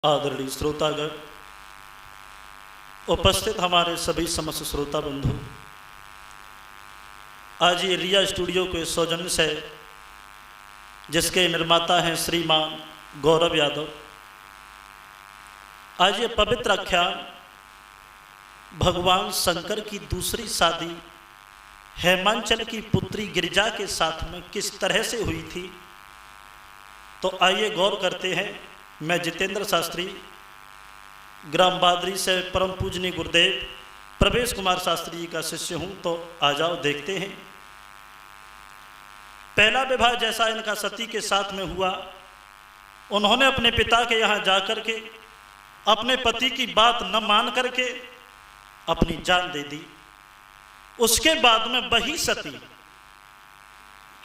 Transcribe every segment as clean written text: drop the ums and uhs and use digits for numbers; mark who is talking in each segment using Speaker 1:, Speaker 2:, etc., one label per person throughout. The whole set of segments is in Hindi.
Speaker 1: आदरणीय श्रोतागण, उपस्थित हमारे सभी समस्त श्रोता बंधु, आज ये रिया स्टूडियो के सौजन्य से जिसके निर्माता हैं श्रीमान गौरव यादव, आज ये पवित्र आख्यान भगवान शंकर की दूसरी शादी हेमांचल की पुत्री गिरिजा के साथ में किस तरह से हुई थी, तो आइए गौर करते हैं। मैं जितेंद्र शास्त्री, ग्राम बादरी से परम पूजनीय गुरुदेव प्रवेश कुमार शास्त्री जी का शिष्य हूँ, तो आ जाओ देखते हैं। पहला विवाह जैसा इनका सती के साथ में हुआ, उन्होंने अपने पिता के यहाँ जाकर के अपने पति की बात न मान करके अपनी जान दे दी। उसके बाद में वही सती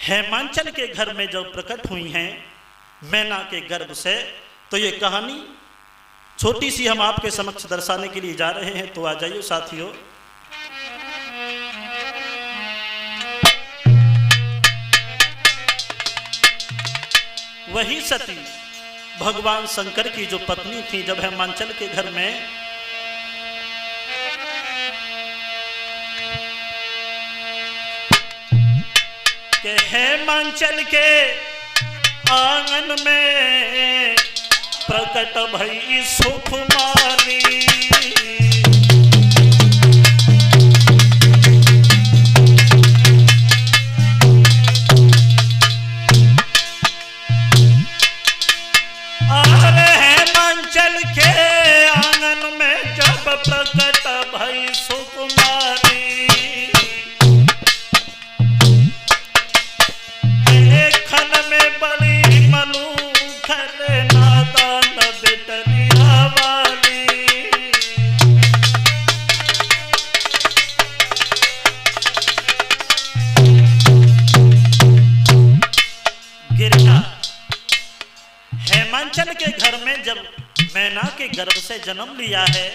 Speaker 1: हेमांचल के घर में जब प्रकट हुई हैं मैना के गर्भ से, तो ये कहानी छोटी सी हम आपके समक्ष दर्शाने के लिए जा रहे हैं। तो आ जाइए साथियों। वही सती भगवान शंकर की जो पत्नी थी, जब हेमांचल के घर में के हेमांचल के आंगन में प्रकट भई सुकुमारी, अरे हेमांचल के आंगन में जब प्रकट भई सुकुमारी, एक खन में बड़ी मनुखर नादान बिटरिया वाली, गिरिजा हेमांचल के घर में जब मैना के गर्भ से जन्म लिया है,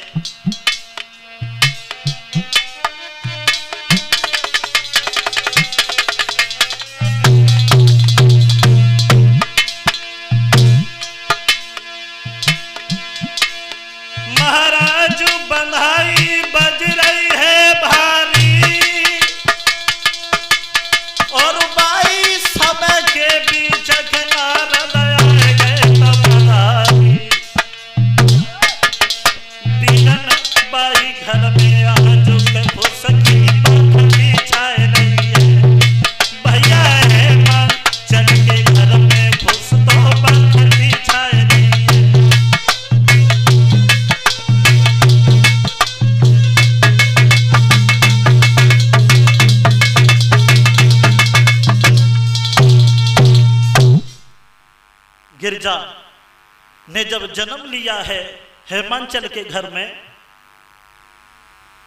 Speaker 1: महाराज बंधाई बज रही है भारी, और बाई समय के बीच नारद आए गए तब दीनन बाई घर में आज खुश की पंखी छाए रही है। भैया है मां चल के घर में खुश तो पंखी छाए रही है। गिरिजा ने जब जन्म लिया है हेमांचल के घर में,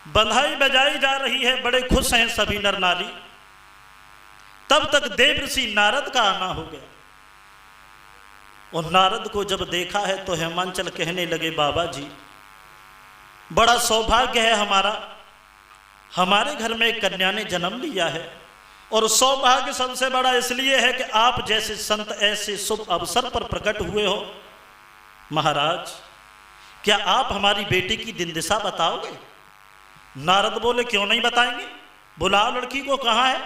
Speaker 1: बधाई बजाई जा रही है, बड़े खुश हैं सभी नर नारी। तब तक देव ऋषि नारद का आना हो गया, और नारद को जब देखा है तो हेमांचल कहने लगे, बाबा जी बड़ा सौभाग्य है हमारा, हमारे घर में एक कन्या ने जन्म लिया है, और सौभाग्य सबसे बड़ा इसलिए है कि आप जैसे संत ऐसे शुभ अवसर पर प्रकट हुए हो। महाराज क्या आप हमारी बेटी की दिन दिशा बताओगे? नारद बोले, क्यों नहीं बताएंगे, बुलाओ लड़की को, कहां है?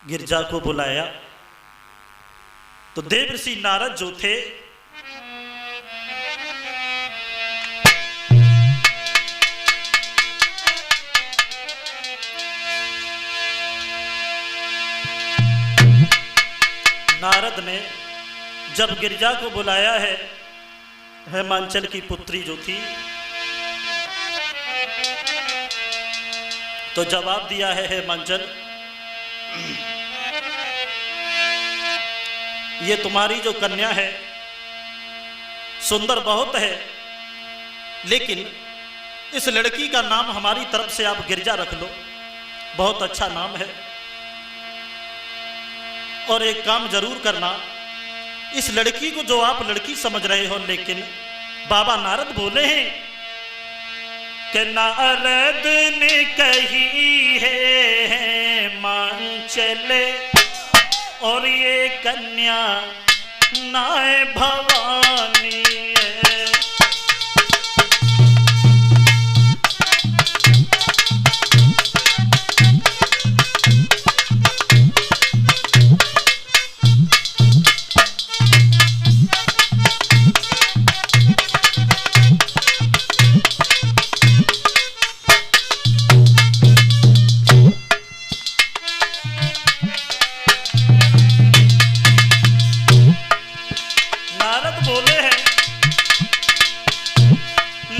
Speaker 1: गिरिजा को बुलाया तो देव ऋषि नारद जो थे नारद ने जब गिरिजा को बुलाया है, हेमांचल की पुत्री जो थी, तो जवाब दिया है हेमांचल, ये तुम्हारी जो कन्या है सुंदर बहुत है, लेकिन इस लड़की का नाम हमारी तरफ से आप गिरिजा रख लो, बहुत अच्छा नाम है। और एक काम जरूर करना, इस लड़की को जो आप लड़की समझ रहे हो, लेकिन बाबा नारद बोले हैं कि नारद ने कही है मांचले, और ये कन्या नाय भवानी।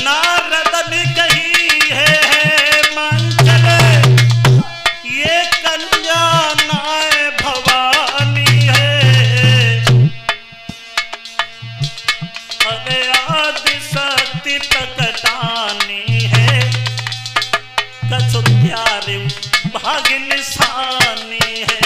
Speaker 1: नारद ने कही है मंचल ये कल्याणाय भवानी है। अरे आदि शक्ति प्रकटानी है कछु प्यारे भाग्य निशानी है।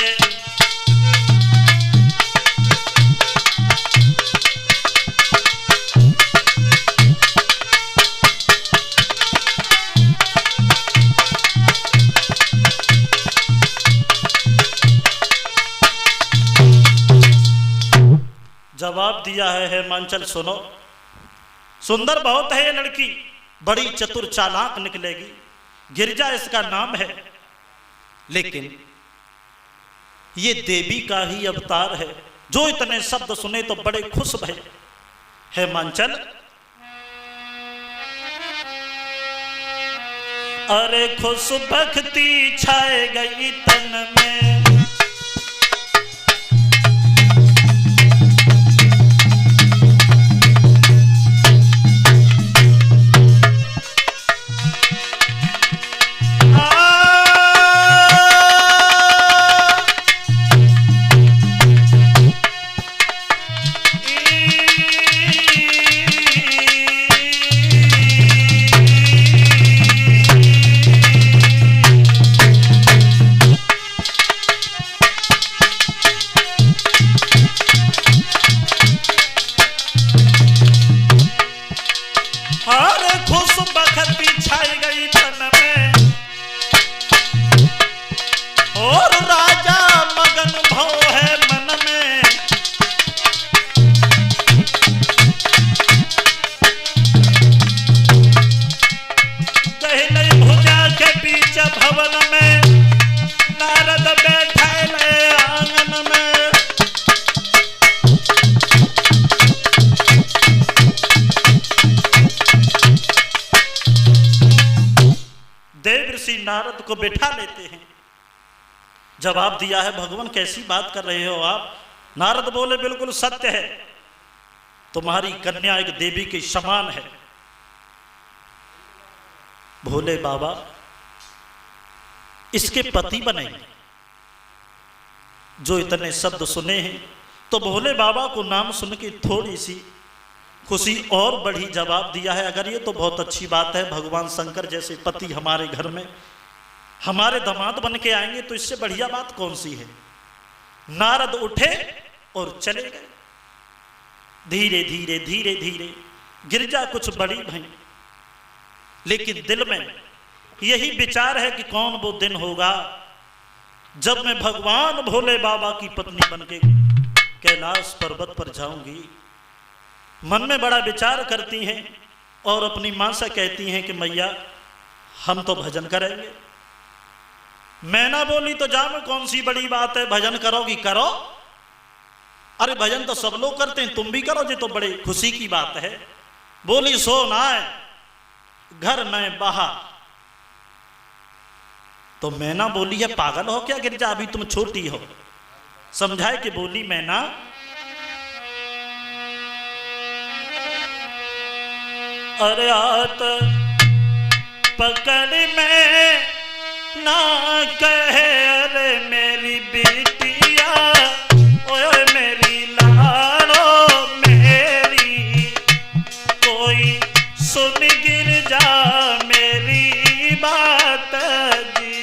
Speaker 1: जवाब दिया है हेमांचल सुनो, सुंदर बहुत है ये लड़की, बड़ी चतुर चालाक निकलेगी, गिरिजा इसका नाम है, लेकिन ये देवी का ही अवतार है। जो इतने शब्द सुने तो बड़े खुश भये। हेमांचल अरे खुश भक्ति छाए गई तन में, नारद को बैठा लेते हैं। जवाब दिया है भगवान कैसी बात कर रहे हो आप। नारद बोले बिल्कुल सत्य है, तुम्हारी कन्या एक देवी के समान है। भोले बाबा इसके पति बनेंगे। जो इतने शब्द सुने हैं तो भोले बाबा को नाम सुन के थोड़ी सी खुशी और बढ़ी। जवाब दिया है अगर ये तो बहुत अच्छी बात है, भगवान शंकर जैसे पति हमारे घर में हमारे दामाद बन के आएंगे तो इससे बढ़िया बात कौन सी है। नारद उठे और चले गए। धीरे धीरे धीरे धीरे गिरिजा कुछ बड़ी भई, लेकिन दिल में यही विचार है कि कौन वो दिन होगा जब मैं भगवान भोले बाबा की पत्नी बनके कैलाश पर्वत पर जाऊंगी। मन में बड़ा विचार करती हैं और अपनी मां से कहती हैं कि मैया हम तो भजन करेंगे। मैना बोली तो जानो कौन सी बड़ी बात है, भजन करोगी करो। अरे भजन तो सब लोग करते हैं, तुम भी करो जी तो बड़ी खुशी की बात है। बोली सो ना घर में बाहर। तो मैना बोली है पागल हो क्या गिरिजा, अभी तुम छोटी हो। समझाए कि बोली मैना अरे आत पकड़ में ना कहे अरे मेरी बेटिया, ओए मेरी लाड़ो मेरी, कोई सुन गिर जा मेरी बात जी।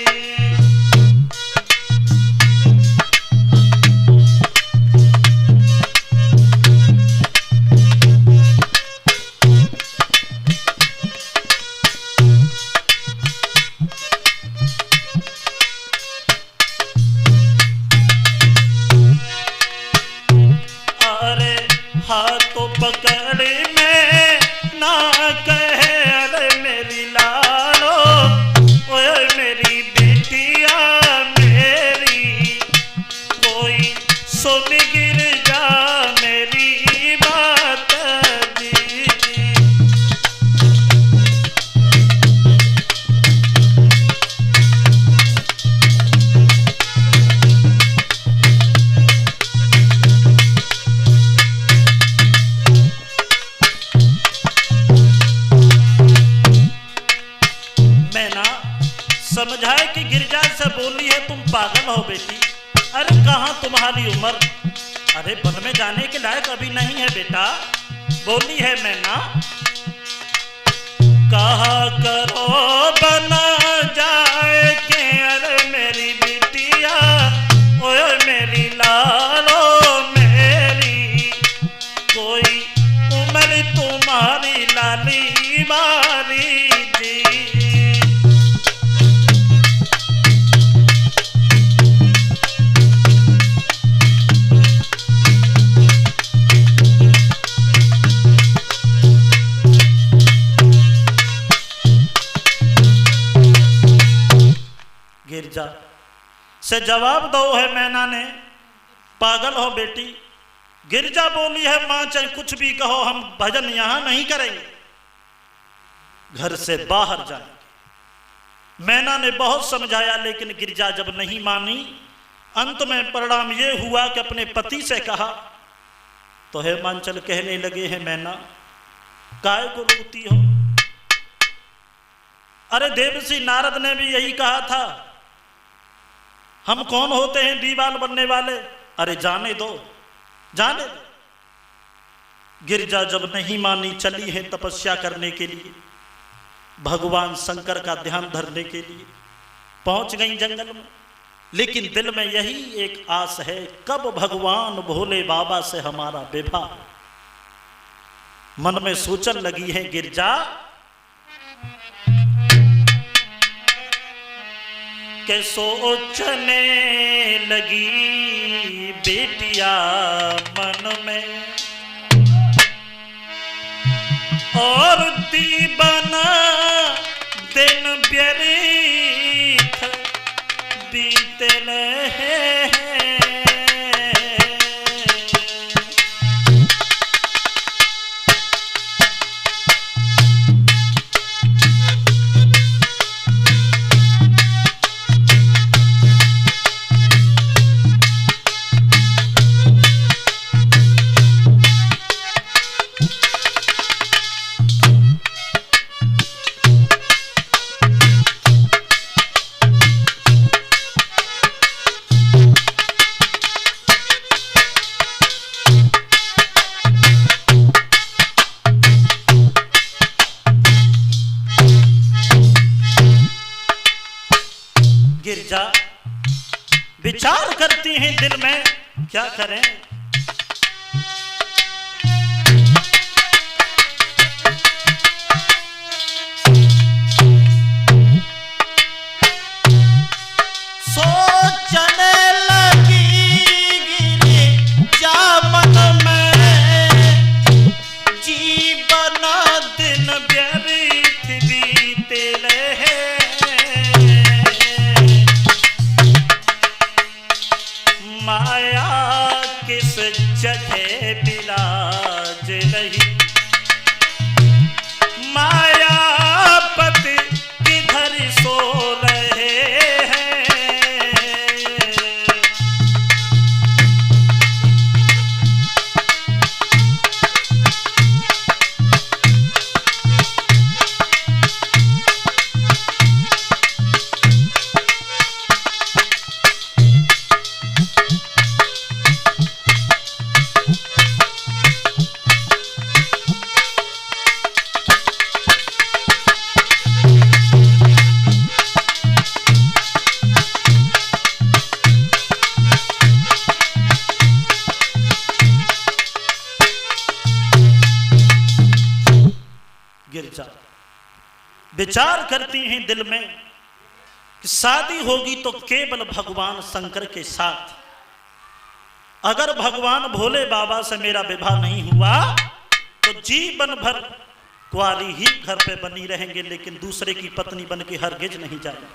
Speaker 1: पागल हो बेटी? अरे कहाँ तुम्हारी उम्र? अरे वन में जाने के लायक अभी नहीं है बेटा। बोली है मैना, कहा करो बना जाए के अरे मेरी बिटिया, ओए मेरी लालो मेरी, कोई उम्र तुम्हारी लाली मारी जी। गिरजा से जवाब दो है मैना ने, पागल हो बेटी? गिरजा बोली है मां चाहे कुछ भी कहो हम भजन यहां नहीं करेंगे, घर से बाहर जाएंगे। मैना ने बहुत समझाया लेकिन गिरजा जब नहीं मानी, अंत में परिणाम यह हुआ कि अपने पति से कहा तो हेमांचल कहने लगे हैं मैना काय को रोती हो? अरे देवर्षि नारद ने भी यही कहा था, हम कौन होते हैं दीवान बनने वाले? अरे जाने दो, जाने दो। गिरजा जब नहीं मानी, चली है तपस्या करने के लिए, भगवान शंकर का ध्यान धरने के लिए पहुंच गई जंगल में। लेकिन दिल में यही एक आस है, कब भगवान भोले बाबा से हमारा विवाह। मन में सोचने लगी है गिरजा के सोचने लगी बेटिया मन में, और दीवाना दिन व्यर्थ बीतले हैं। गिरजा विचार करती हैं दिल में क्या करें। सोचने लगी गिरजा मन में, जीवन दिन व्यर्थ बीते हैं। माया किस जगह बिराज रही, मायापति किधर सो रहे हैं। गिरजा विचार करती हैं दिल में कि शादी होगी तो केवल भगवान शंकर के साथ। अगर भगवान भोले बाबा से मेरा विवाह नहीं हुआ तो जीवन भर कुंवारी ही घर पे बनी रहेंगे, लेकिन दूसरे की पत्नी बन के हरगिज नहीं जाएंगे।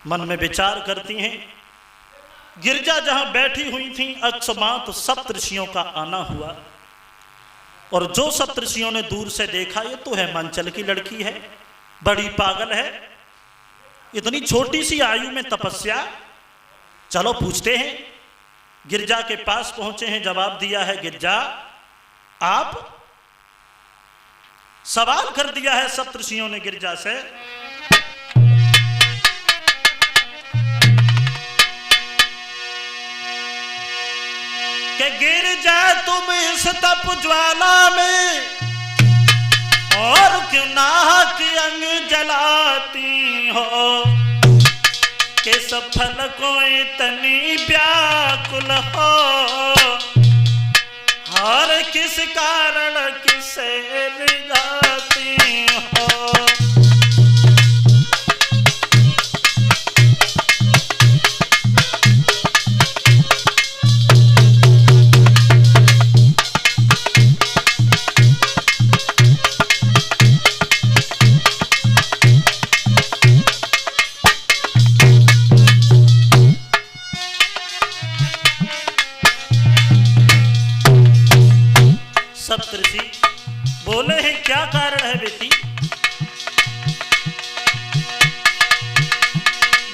Speaker 1: मन में विचार करती हैं। गिरजा जहां बैठी हुई थी, अकस्मात सप्तऋषियों का आना हुआ, और जो सप्तऋषियों ने दूर से देखा ये तो हेमांचल की लड़की है, बड़ी पागल है, इतनी छोटी सी आयु में तपस्या। चलो पूछते हैं। गिरजा के पास पहुंचे हैं, जवाब दिया है गिरजा आप, सवाल कर दिया है सप्तऋषियों ने गिरजा से। कि गिर जाए तुम इस तप ज्वाला में और क्यों नाहक अंग जलाती हो कि सफल को इतनी व्याकुल हो हर किस कारण किसे रिझाती हो। सप्तऋषि बोले हैं क्या कारण है बेटी?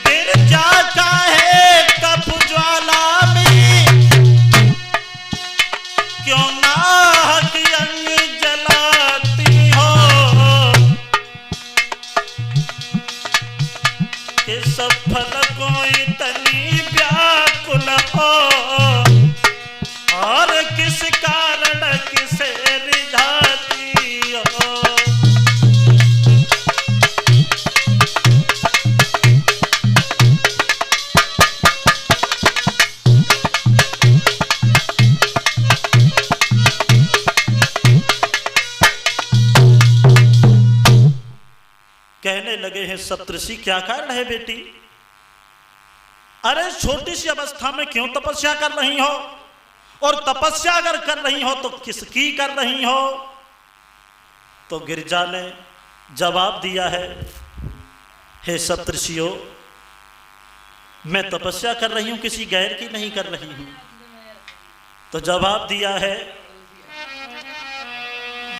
Speaker 1: गिर जाता है तप ज्वाला में क्यों नाहक अंग जलाती हो कि सफल को इतनी व्याकुल हो और किस कारण किसे रिझाती हो। कहने लगे हैं सप्तऋषि क्या कारण है बेटी? अरे छोटी सी अवस्था में क्यों तपस्या कर रही हो और तपस्या अगर कर रही हो तो किसकी कर रही हो? तो गिरिजा ने जवाब दिया है हे सप्तऋषियों मैं तपस्या कर रही हूं किसी गैर की नहीं कर रही हूं। तो जवाब दिया है